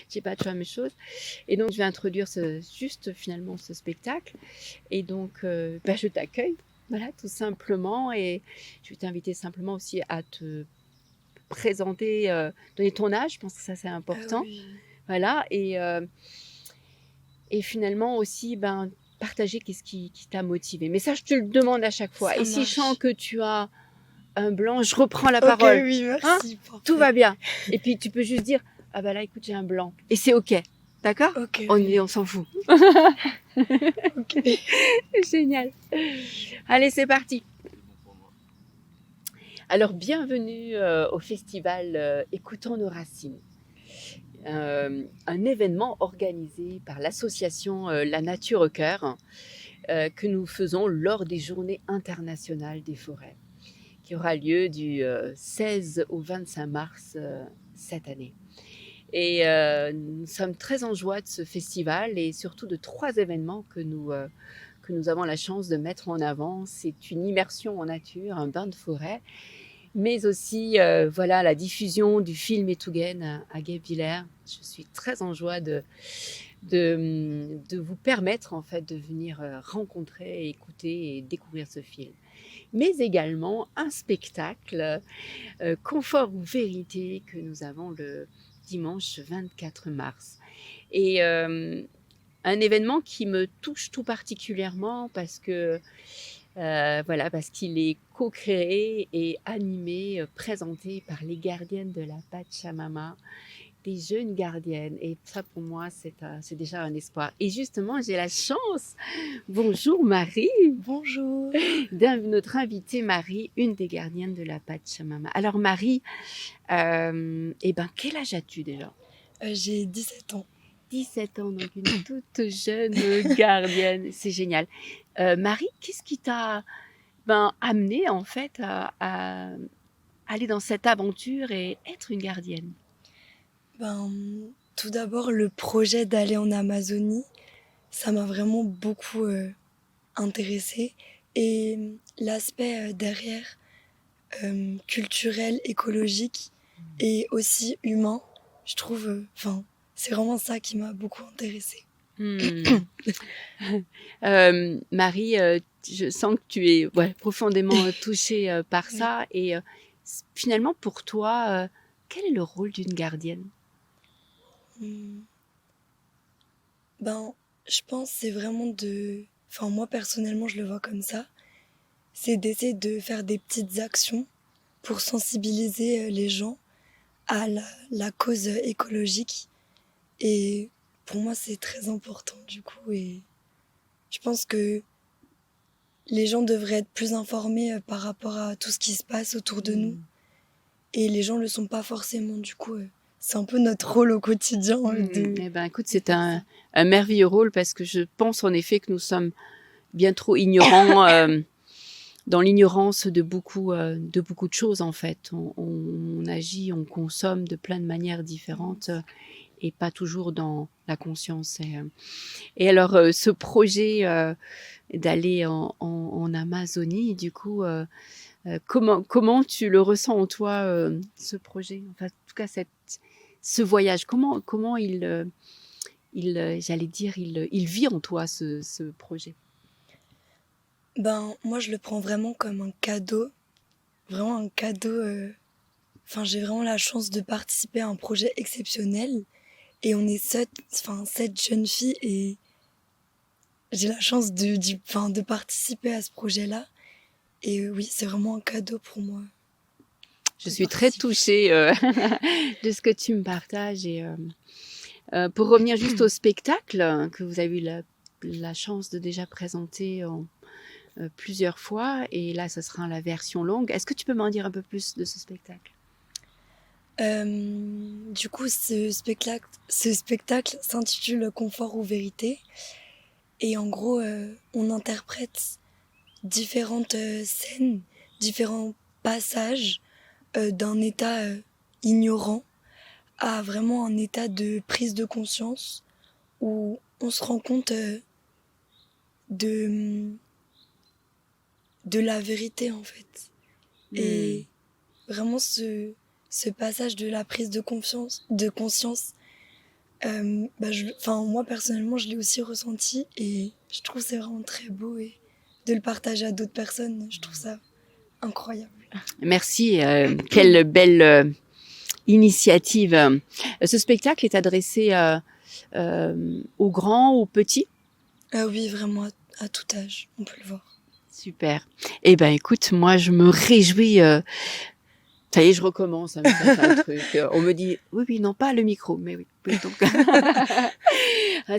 j'ai pas toujours la même chose. Et donc, je vais introduire finalement ce spectacle. Et donc, je t'accueille, voilà, tout simplement. Et je vais t'inviter simplement aussi à te présenter, donner ton âge. Je pense que ça, c'est important. Oui. Voilà. Et finalement aussi, partager qu'est-ce qui t'a motivé. Mais ça, je te le demande à chaque fois. Ça Et si je sens marche. que tu as un blanc, je reprends la Ok, parole. oui, merci. Parfait. Tout va bien. Et puis, tu peux juste dire, ah bah là, écoute, j'ai un blanc. Et c'est OK. D'accord? Ok, oui. On s'en fout. Ok. Génial. Allez, c'est parti. Alors, bienvenue au festival Écoutons nos racines. Un événement organisé par l'association La Nature au Cœur que nous faisons lors des Journées internationales des forêts, qui aura lieu du 16 au 25 mars cette année. Et nous sommes très en joie de ce festival et surtout de 3 événements que nous avons la chance de mettre en avant. C'est une immersion en nature, un bain de forêt, mais aussi voilà, la diffusion du film Etougen à Guebwiller. Je suis très en joie de vous permettre en fait de venir rencontrer, écouter et découvrir ce film. Mais également un spectacle Confort ou Vérité que nous avons le dimanche 24 mars. Et un événement qui me touche tout particulièrement parce que voilà, parce qu'il est co-créé et animé, présenté par les gardiennes de la Pachamama, des jeunes gardiennes. Et ça, pour moi, c'est déjà un espoir. Et justement, j'ai la chance, bonjour Marie, Bonjour. notre invitée Marie, une des gardiennes de la Pachamama. Alors Marie, quel âge as-tu déjà? J'ai 17 ans. 17 ans, donc une toute jeune gardienne, c'est génial. Marie, qu'est-ce qui t'a amenée en fait à aller dans cette aventure et être une gardienne? Tout d'abord, le projet d'aller en Amazonie, ça m'a vraiment beaucoup intéressée. Et l'aspect derrière, culturel, écologique et aussi humain, je trouve, c'est vraiment ça qui m'a beaucoup intéressée. Marie, je sens que tu es profondément touchée par Oui. ça. Et finalement, pour toi, quel est le rôle d'une gardienne? Je pense que c'est vraiment moi personnellement, je le vois comme ça. C'est d'essayer de faire des petites actions pour sensibiliser les gens à la cause écologique. Et pour moi, c'est très important du coup. Et je pense que les gens devraient être plus informés par rapport à tout ce qui se passe autour de nous. Et les gens ne le sont pas forcément. Du coup, c'est un peu notre rôle au quotidien. Écoute, c'est un merveilleux rôle parce que je pense en effet que nous sommes bien trop ignorants, dans l'ignorance de beaucoup de choses en fait. On agit, on consomme de plein de manières différentes et pas toujours dans la conscience. Et alors, ce projet d'aller en Amazonie, du coup, comment tu le ressens en toi, ce projet? Enfin, en tout cas, ce voyage, comment j'allais dire, il vit en toi ce projet? Moi, je le prends vraiment comme un cadeau. Vraiment un cadeau. J'ai vraiment la chance de participer à un projet exceptionnel. Et on est 7 jeunes filles et j'ai la chance de participer à ce projet-là. Et oui, c'est vraiment un cadeau pour moi. Je suis très touchée de ce que tu me partages. Et pour revenir juste au spectacle que vous avez eu la chance de déjà présenter plusieurs fois, et là, ce sera la version longue. Est-ce que tu peux m'en dire un peu plus de ce spectacle? Du coup, ce spectacle s'intitule Confort ou Vérité. Et en gros, on interprète différentes scènes, différents passages d'un état ignorant à vraiment un état de prise de conscience où on se rend compte de la vérité en fait. Et vraiment ce passage de la prise de conscience, Moi personnellement, je l'ai aussi ressenti et je trouve que c'est vraiment très beau et de le partager à d'autres personnes, je trouve ça incroyable. Merci, quelle belle initiative. Ce spectacle est adressé aux grands, aux petits? Oui, vraiment à tout âge, on peut le voir. Super. Eh ben, écoute, moi, je me réjouis. Ça y est, je recommence à me faire un truc. On me dit, oui, oui, non, pas le micro, mais oui. Oui, donc...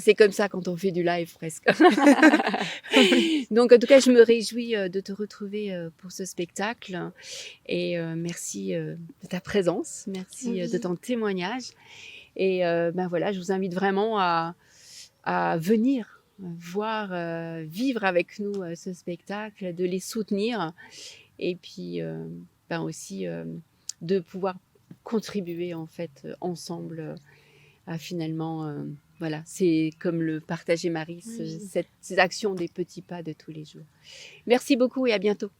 c'est comme ça quand on fait du live presque. Donc, en tout cas, je me réjouis de te retrouver pour ce spectacle. Et merci de ta présence, merci de ton témoignage. Et ben voilà, je vous invite vraiment à venir voir, vivre avec nous ce spectacle, de les soutenir et puis ben aussi de pouvoir contribuer en fait ensemble à finalement, voilà, c'est comme le partageait Marie, ces actions des petits pas de tous les jours. Merci beaucoup et à bientôt.